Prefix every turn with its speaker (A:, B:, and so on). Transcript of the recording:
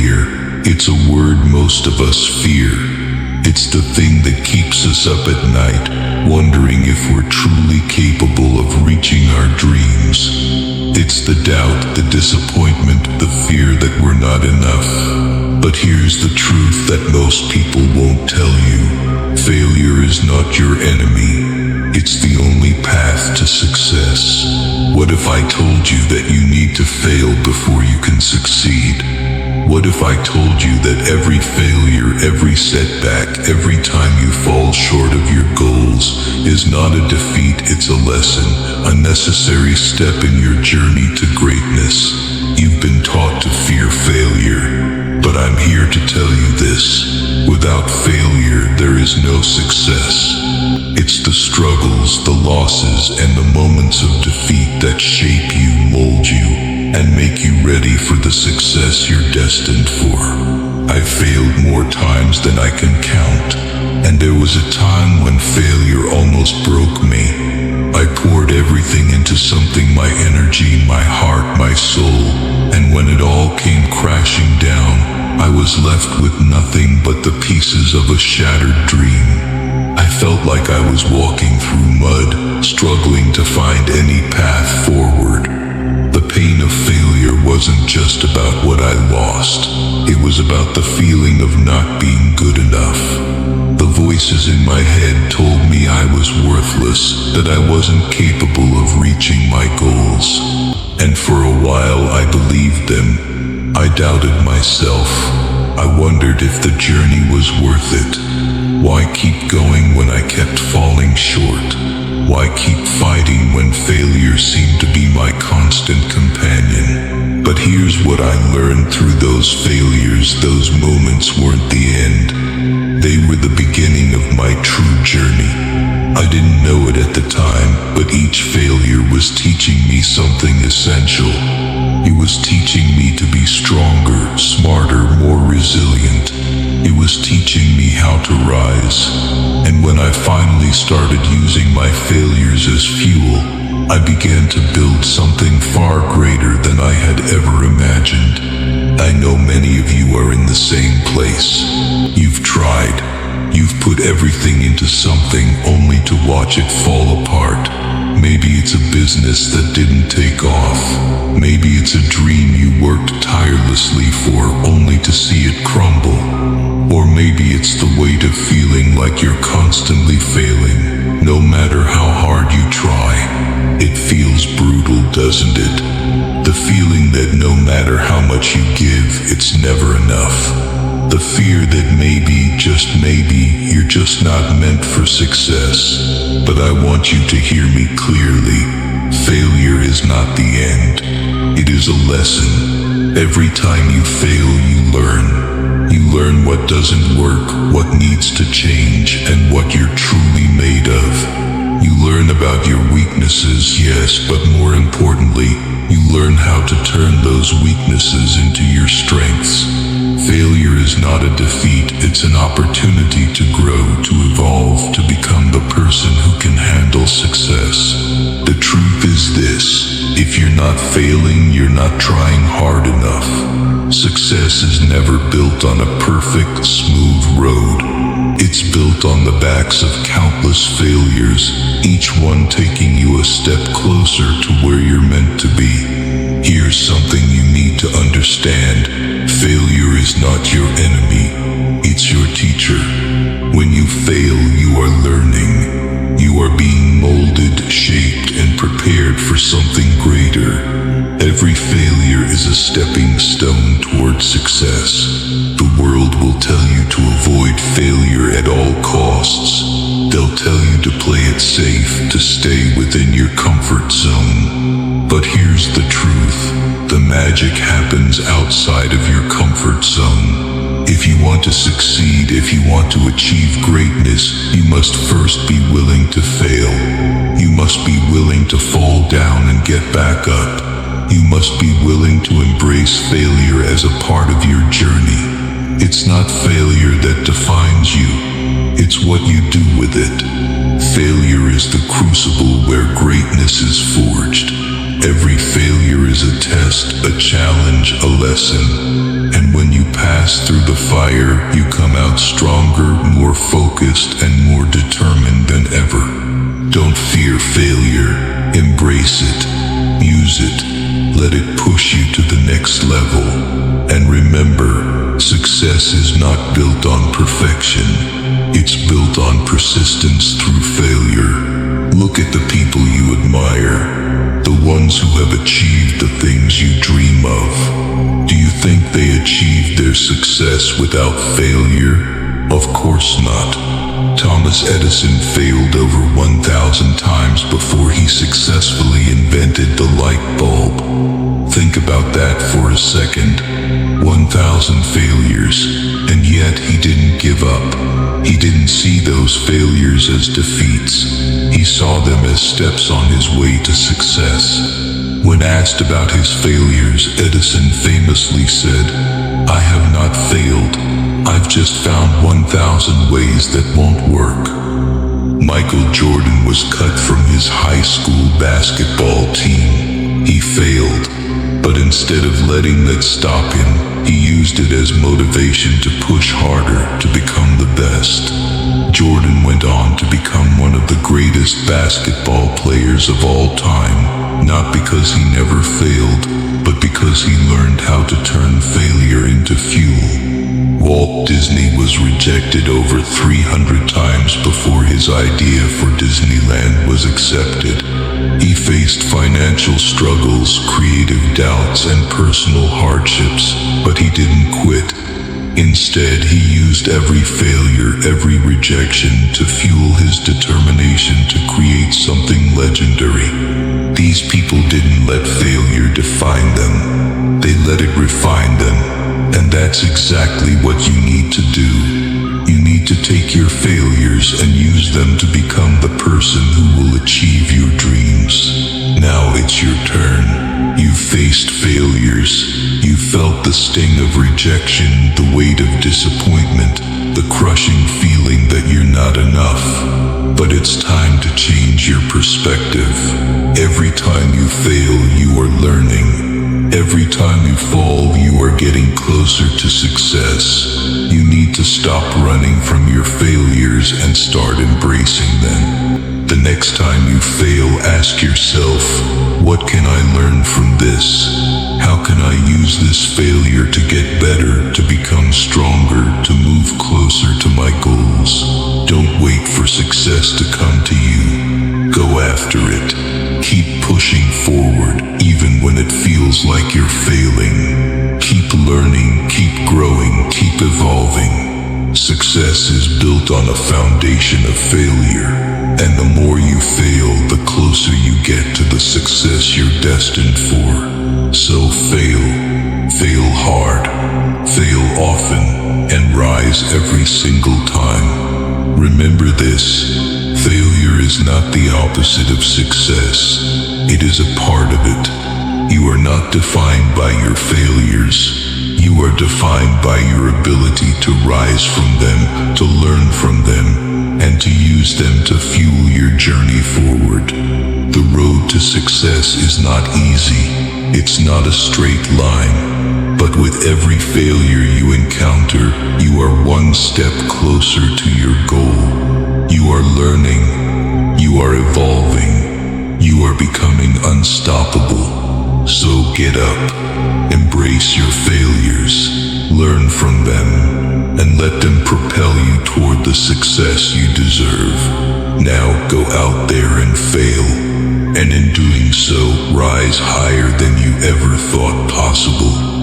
A: Failure, it's a word most of us fear. It's the thing that keeps us up at night, wondering if we're truly capable of reaching our dreams. It's the doubt, the disappointment, the fear that we're not enough. But here's the truth that most people won't tell you. Failure is not your enemy. It's the only path to success. What if I told you that you need to fail before you can succeed? What if I told you that every failure, every setback, every time you fall short of your goals is not a defeat, it's a lesson, a necessary step in your journey to greatness? You've been taught to fear failure, but I'm here to tell you this. Without failure, there is no success. It's the struggles, the losses, and the moments of defeat that shape you, mold you, and make you ready for the success you're destined for. I've failed more times than I can count, and there was a time when failure almost broke me. I poured everything into something, my energy, my heart, my soul, and when it all came crashing down, I was left with nothing but the pieces of a shattered dream. I felt like I was walking through mud, struggling to find any path forward. The pain of failure wasn't just about what I lost. It was about the feeling of not being good enough. The voices in my head told me I was worthless, that I wasn't capable of reaching my goals. And for a while I believed them. I doubted myself. I wondered if the journey was worth it. Why keep going when I kept falling short? Why keep fighting when failure seemed to be my constant companion? But here's what I learned through those failures. Those moments weren't the end. They were the beginning of my true journey. I didn't know it at the time, but each failure was teaching me something essential. It was teaching me to be stronger, smarter, more resilient. It was teaching me how to rise. And when I finally started using my failures as fuel, I began to build something far greater than I had ever imagined. I know many of you are in the same place. You've tried. You've put everything into something only to watch it fall apart. Maybe it's a business that didn't take off. Maybe it's a dream you worked tirelessly for only to see it crumble. Or maybe it's the weight of feeling like you're constantly failing. No matter how hard you try, it feels brutal, doesn't it? The feeling that no matter how much you give, it's never enough. The fear that maybe, just maybe, you're just not meant for success. But I want you to hear me clearly. Failure is not the end. It is a lesson. Every time you fail, you learn. You learn what doesn't work, what needs to change, and what you're truly made of. You learn about your weaknesses, yes, but more importantly, you learn how to turn those weaknesses into your strengths. Failure is not a defeat, it's an opportunity to grow, to evolve, to become the person who can handle success. The truth is this: if you're not failing, you're not trying hard enough. Success is never built on a perfect, smooth road. It's built on the backs of countless failures, each one taking you a step closer to where you're meant to be. Here's something you need to understand. Failure is not your enemy, it's your teacher. When you fail, you are learning. You are being molded, shaped, and prepared for something greater. Every failure is a stepping stone toward success. The world will tell you to avoid failure at all costs. They'll tell you to play it safe, to stay within your comfort zone. But here's the truth: the magic happens outside of your comfort zone. If you want to succeed, if you want to achieve greatness, you must first be willing to fail. You must be willing to fall down and get back up. You must be willing to embrace failure as a part of your journey. It's not failure that defines you, it's what you do with it. Failure is the crucible where greatness is forged. Every failure is a test, a challenge, a lesson. And when you failure, embrace it, use it, let it push you to the next level. And remember, success is not built on perfection, it's built on persistence through failure. Look at the people you admire, the ones who have achieved the things you dream of. Do you think they achieved their success without failure? Of course not. Thomas Edison failed over 1,000 times before he successfully invented the light bulb. Think about that for a second. 1,000 failures, and yet he didn't give up. He didn't see those failures as defeats. He saw them as steps on his way to success. When asked about his failures, Edison famously said, "I have not failed. I've just found 1,000 ways that won't work." Michael Jordan was cut from his high school basketball team. He failed, but instead of letting that stop him, he used it as motivation to push harder to become the best. Jordan went on to become one of the greatest basketball players of all time, not because he never failed, but because he learned how to turn failure into fuel. Walt Disney was rejected over 300 times before his idea for Disneyland was accepted. He faced financial struggles, creative doubts, and personal hardships, but he didn't quit. Instead, he used every failure, every rejection to fuel his determination to create something legendary. These people didn't let failure define them. They let it refine them. And that's exactly what you need to do. You need to take your failures and use them to become the person who will achieve your dreams. Now it's your turn. You faced failures. You felt the sting of rejection, the weight of disappointment, the crushing feeling that you're not enough. But it's time to change your perspective. Every time you fail, you are learning. Every time you fall, you are getting closer to success. You need to stop running from your failures and start embracing them. The next time you fail, ask yourself, what can I learn from this? How can I use this failure to get better, to become stronger, to move closer to my goals? Don't wait for success to come to you. Go after it. Keep pushing forward, even when it feels like you're failing. Keep learning, keep growing, keep evolving. Success is built on a foundation of failure. And the more you fail, the closer you get to the success you're destined for. So fail. Fail hard. Fail often. And rise every single time. Remember this. Failure is not the opposite of success. It is a part of it. You are not defined by your failures. You are defined by your ability to rise from them, to learn from them, and to use them to fuel your journey forward. The road to success is not easy. It's not a straight line. But with every failure you encounter, you are one step closer to your goal. You are learning, you are evolving, you are becoming unstoppable. So get up, embrace your failures, learn from them, and let them propel you toward the success you deserve. Now go out there and fail, and in doing so, rise higher than you ever thought possible.